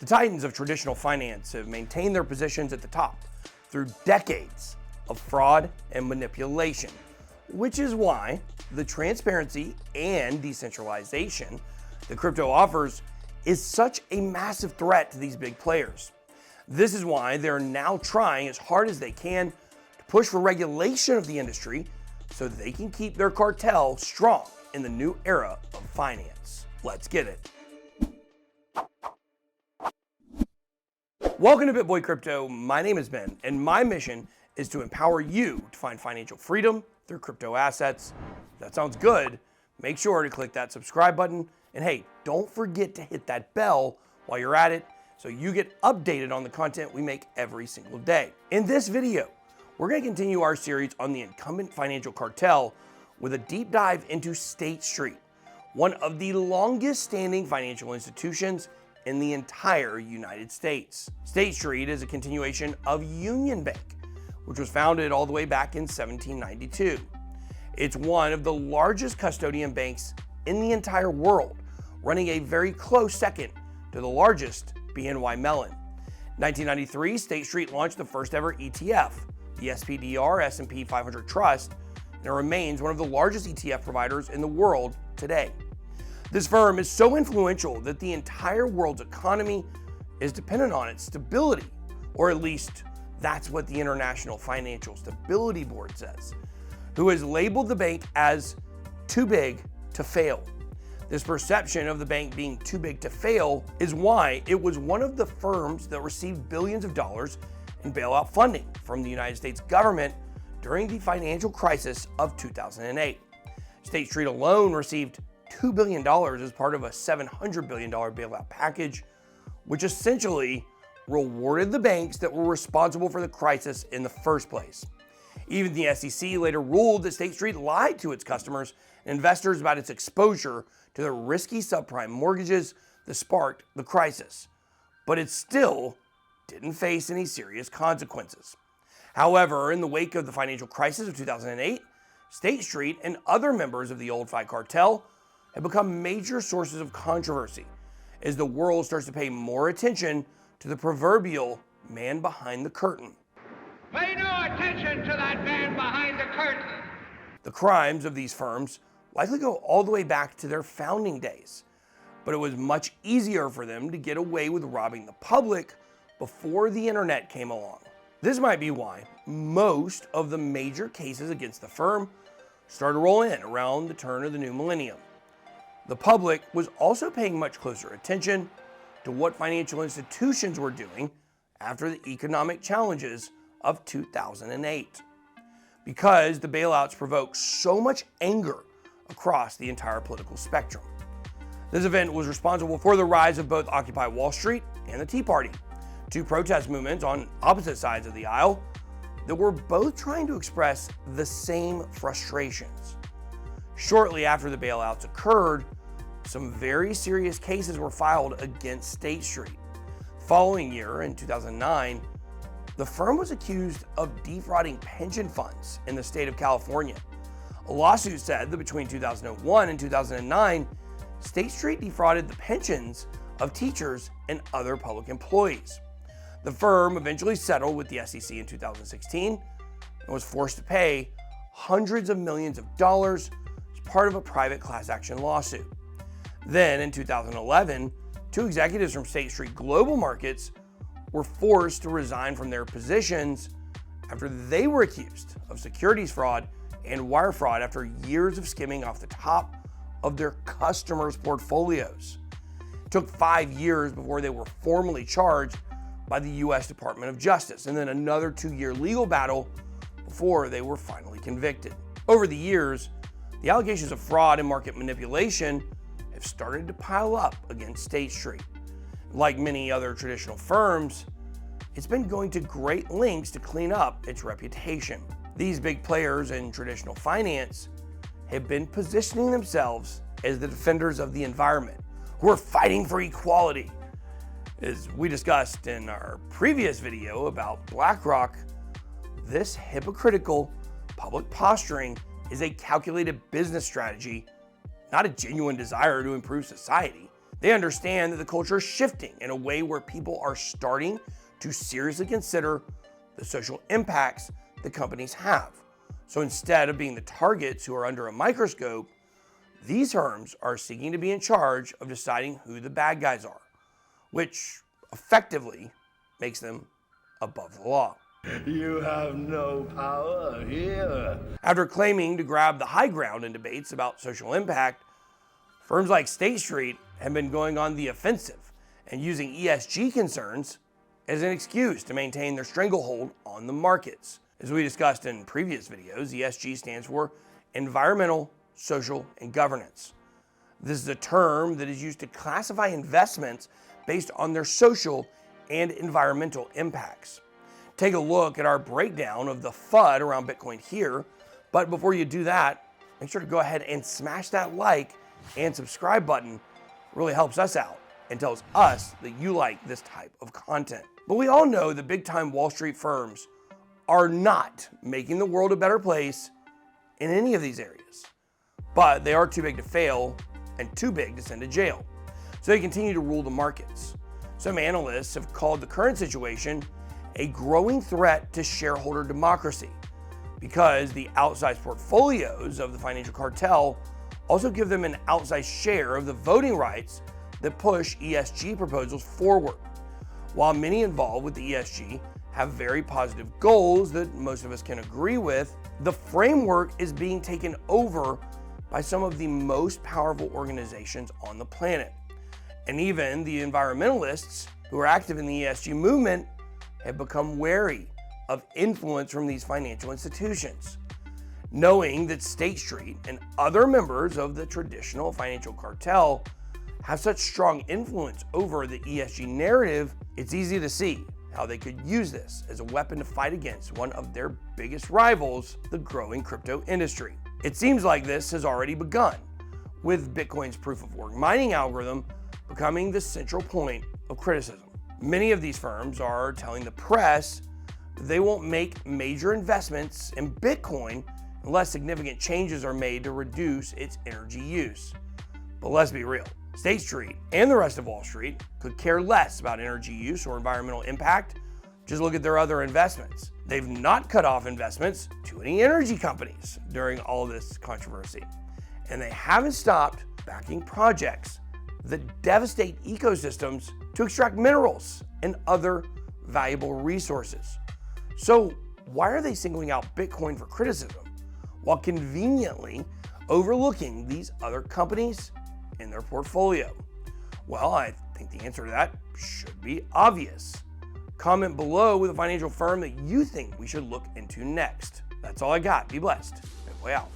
The titans of traditional finance have maintained their positions at the top through decades of fraud and manipulation, which is why the transparency and decentralization that crypto offers is such a massive threat to these big players. This is why they're now trying as hard as they can to push for regulation of the industry so that they can keep their cartel strong in the new era of finance. Let's get it. Welcome to BitBoy Crypto. My name is Ben, and my mission is to empower you to find financial freedom through crypto assets. If that sounds good, make sure to click that subscribe button. And hey, don't forget to hit that bell while you're at it so you get updated on the content we make every single day. In this video, we're going to continue our series on the incumbent financial cartel with a deep dive into State Street, one of the longest standing financial institutions in the entire United States. State Street is a continuation of Union Bank, which was founded all the way back in 1792. It's one of the largest custodian banks in the entire world, running a very close second to the largest BNY Mellon. In 1993, State Street launched the first ever ETF, the SPDR S&P 500 Trust, and it remains one of the largest ETF providers in the world today. This firm is so influential that the entire world's economy is dependent on its stability, or at least that's what the International Financial Stability Board says, who has labeled the bank as too big to fail. This perception of the bank being too big to fail is why it was one of the firms that received billions of dollars in bailout funding from the United States government during the financial crisis of 2008. State Street alone received $2 billion as part of a $700 billion bailout package, which essentially rewarded the banks that were responsible for the crisis in the first place. Even the SEC later ruled that State Street lied to its customers and investors about its exposure to the risky subprime mortgages that sparked the crisis, but it still didn't face any serious consequences. However, in the wake of the financial crisis of 2008, State Street and other members of the old Fiat cartel have become major sources of controversy as the world starts to pay more attention to the proverbial man behind the curtain. Pay no attention to that man behind the curtain. The crimes of these firms likely go all the way back to their founding days, but it was much easier for them to get away with robbing the public before the internet came along. This might be why most of the major cases against the firm started to roll in around the turn of the new millennium. The public was also paying much closer attention to what financial institutions were doing after the economic challenges of 2008, because the bailouts provoked so much anger across the entire political spectrum. This event was responsible for the rise of both Occupy Wall Street and the Tea Party, two protest movements on opposite sides of the aisle that were both trying to express the same frustrations. Shortly after the bailouts occurred, some very serious cases were filed against State Street. The following year, in 2009, the firm was accused of defrauding pension funds in the state of California. A lawsuit said that between 2001 and 2009, State Street defrauded the pensions of teachers and other public employees. The firm eventually settled with the SEC in 2016 and was forced to pay hundreds of millions of dollars as part of a private class action lawsuit. Then in 2011, two executives from State Street Global Markets were forced to resign from their positions after they were accused of securities fraud and wire fraud after years of skimming off the top of their customers' portfolios. It took 5 years before they were formally charged by the US Department of Justice, and then another 2-year legal battle before they were finally convicted. Over the years, the allegations of fraud and market manipulation have started to pile up against State Street. Like many other traditional firms, it's been going to great lengths to clean up its reputation. These big players in traditional finance have been positioning themselves as the defenders of the environment, who are fighting for equality. As we discussed in our previous video about BlackRock, this hypocritical public posturing is a calculated business strategy, not a genuine desire to improve society. They understand that the culture is shifting in a way where people are starting to seriously consider the social impacts that companies have. So instead of being the targets who are under a microscope, these firms are seeking to be in charge of deciding who the bad guys are, which effectively makes them above the law. You have no power here. After claiming to grab the high ground in debates about social impact, firms like State Street have been going on the offensive and using ESG concerns as an excuse to maintain their stranglehold on the markets. As we discussed in previous videos, ESG stands for Environmental, Social, and Governance. This is a term that is used to classify investments based on their social and environmental impacts. Take a look at our breakdown of the FUD around Bitcoin here, but before you do that, make sure to go ahead and smash that like and subscribe button. It really helps us out and tells us that you like this type of content. But we all know that big-time Wall Street firms are not making the world a better place in any of these areas, but they are too big to fail and too big to send to jail. So they continue to rule the markets. Some analysts have called the current situation a growing threat to shareholder democracy because the outsized portfolios of the financial cartel also give them an outsized share of the voting rights that push ESG proposals forward. While many involved with the ESG have very positive goals that most of us can agree with, the framework is being taken over by some of the most powerful organizations on the planet. And even the environmentalists who are active in the ESG movement have become wary of influence from these financial institutions. Knowing that State Street and other members of the traditional financial cartel have such strong influence over the ESG narrative, it's easy to see how they could use this as a weapon to fight against one of their biggest rivals, the growing crypto industry. It seems like this has already begun, with Bitcoin's proof of work mining algorithm becoming the central point of criticism. Many of these firms are telling the press that they won't make major investments in Bitcoin unless significant changes are made to reduce its energy use. But let's be real, State Street and the rest of Wall Street could care less about energy use or environmental impact. Just look at their other investments. They've not cut off investments to any energy companies during all this controversy. And they haven't stopped backing projects that devastate ecosystems to extract minerals and other valuable resources. So why are they singling out Bitcoin for criticism while conveniently overlooking these other companies in their portfolio? Well, I think the answer to that should be obvious. Comment below with a financial firm that you think we should look into next. That's all I got. Be blessed. Way out.